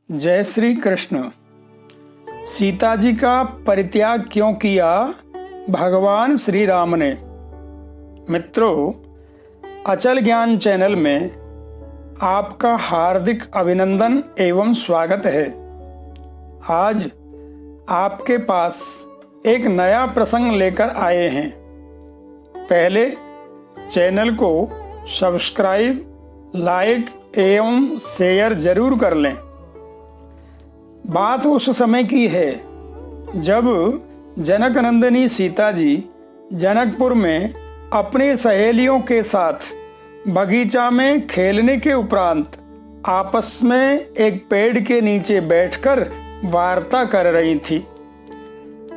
जय श्री कृष्ण। सीता जी का परित्याग क्यों किया भगवान श्री राम ने? मित्रों, अचल ज्ञान चैनल में आपका हार्दिक अभिनंदन एवं स्वागत है। आज आपके पास एक नया प्रसंग लेकर आए हैं। पहले चैनल को सब्सक्राइब, लाइक एवं शेयर जरूर कर लें। बात उस समय की है जब जनक नंदिनी सीता जी जनकपुर में अपनी सहेलियों के साथ बगीचा में खेलने के उपरांत आपस में एक पेड़ के नीचे बैठकर वार्ता कर रही थी।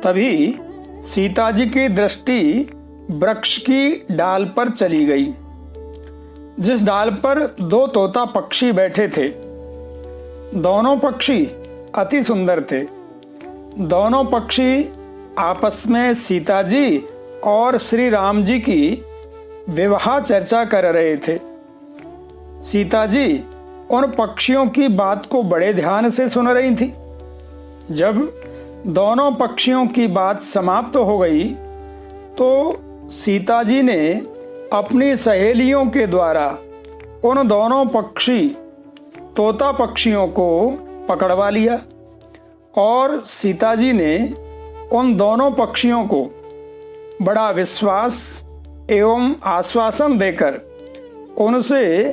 तभी सीता जी की दृष्टि वृक्ष की डाल पर चली गई, जिस डाल पर दो तोता पक्षी बैठे थे। दोनों पक्षी अति सुंदर थे। दोनों पक्षी आपस में सीता जी और श्री राम जी की विवाह चर्चा कर रहे थे। सीता जी उन पक्षियों की बात को बड़े ध्यान से सुन रही थी। जब दोनों पक्षियों की बात समाप्त हो गई तो सीता जी ने अपनी सहेलियों के द्वारा उन दोनों तोता पक्षियों को पकड़वा लिया और सीता जी ने उन दोनों पक्षियों को बड़ा विश्वास एवं आश्वासन देकर उनसे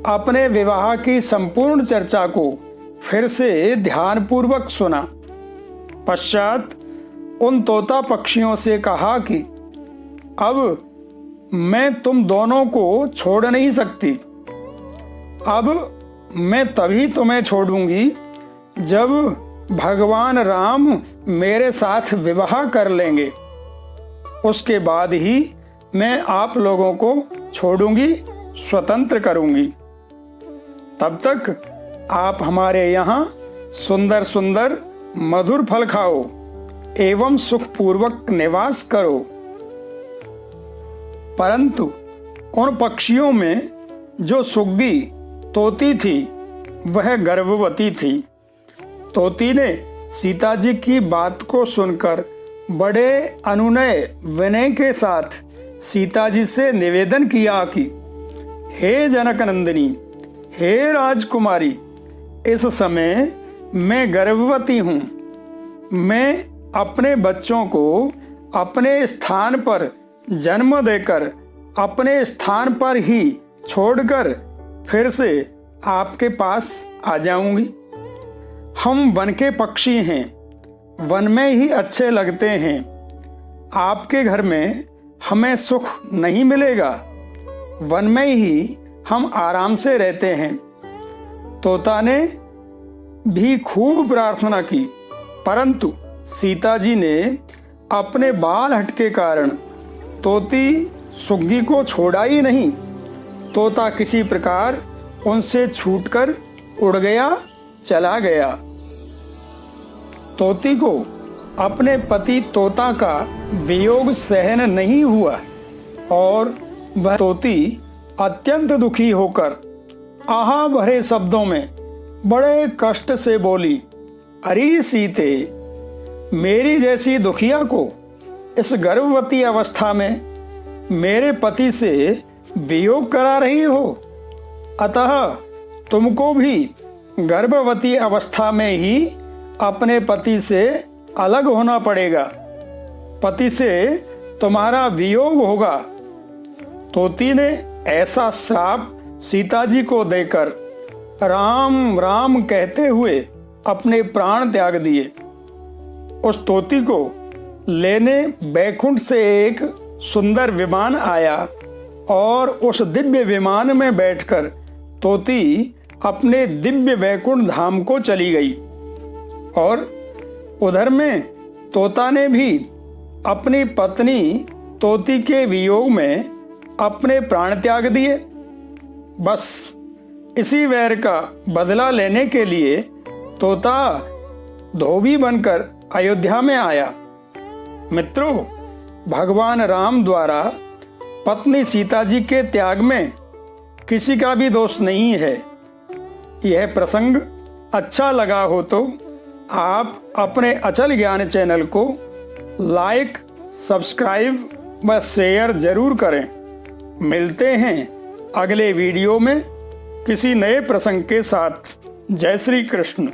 अपने विवाह की संपूर्ण चर्चा को फिर से ध्यानपूर्वक सुना। पश्चात उन तोता पक्षियों से कहा कि अब मैं तुम दोनों को छोड़ नहीं सकती। अब मैं तभी तुम्हें छोड़ूंगी जब भगवान राम मेरे साथ विवाह कर लेंगे। उसके बाद ही मैं आप लोगों को छोड़ूंगी, स्वतंत्र करूंगी। तब तक आप हमारे यहाँ सुंदर सुंदर मधुर फल खाओ एवं सुखपूर्वक निवास करो। परंतु उन पक्षियों में जो सुग्गी तोती थी वह गर्भवती थी। तोती ने सीता जी की बात को सुनकर बड़े अनुनय विनय के साथ सीता जी से निवेदन किया कि हे जनक नंदिनी, हे राजकुमारी, इस समय मैं गर्भवती हूँ। मैं अपने बच्चों को अपने स्थान पर जन्म देकर अपने स्थान पर ही छोड़कर फिर से आपके पास आ जाऊंगी। हम वन के पक्षी हैं, वन में ही अच्छे लगते हैं। आपके घर में हमें सुख नहीं मिलेगा, वन में ही हम आराम से रहते हैं। तोता ने भी खूब प्रार्थना की, परंतु सीता जी ने अपने बाल हट के कारण तोती सुग्गी को छोड़ा ही नहीं। तोता किसी प्रकार उनसे छूटकर उड़ गया, चला गया। तोती को अपने पति तोता का वियोग सहन नहीं हुआ और वह तोती अत्यंत दुखी होकर आहा भरे शब्दों में बड़े कष्ट से बोली, अरे सीते, मेरी जैसी दुखिया को इस गर्भवती अवस्था में मेरे पति से वियोग करा रही हो। अतः तुमको भी गर्भवती अवस्था में ही अपने पति से अलग होना पड़ेगा। पति से तुम्हारा वियोग होगा। तोती ने ऐसा श्राप सीता जी को देकर राम राम कहते हुए अपने प्राण त्याग दिए। उस तोती को लेने बैकुंठ से एक सुंदर विमान आया और उस दिव्य विमान में बैठकर तोती अपने दिव्य वैकुंठ धाम को चली गई। और उधर में तोता ने भी अपनी पत्नी तोती के वियोग में अपने प्राण त्याग दिए। बस इसी वैर का बदला लेने के लिए तोता धोबी बनकर अयोध्या में आया। मित्रों, भगवान राम द्वारा पत्नी सीता जी के त्याग में किसी का भी दोष नहीं है। यह प्रसंग अच्छा लगा हो तो आप अपने अचल ज्ञान चैनल को लाइक, सब्सक्राइब व शेयर जरूर करें। मिलते हैं अगले वीडियो में किसी नए प्रसंग के साथ। जय श्री कृष्ण।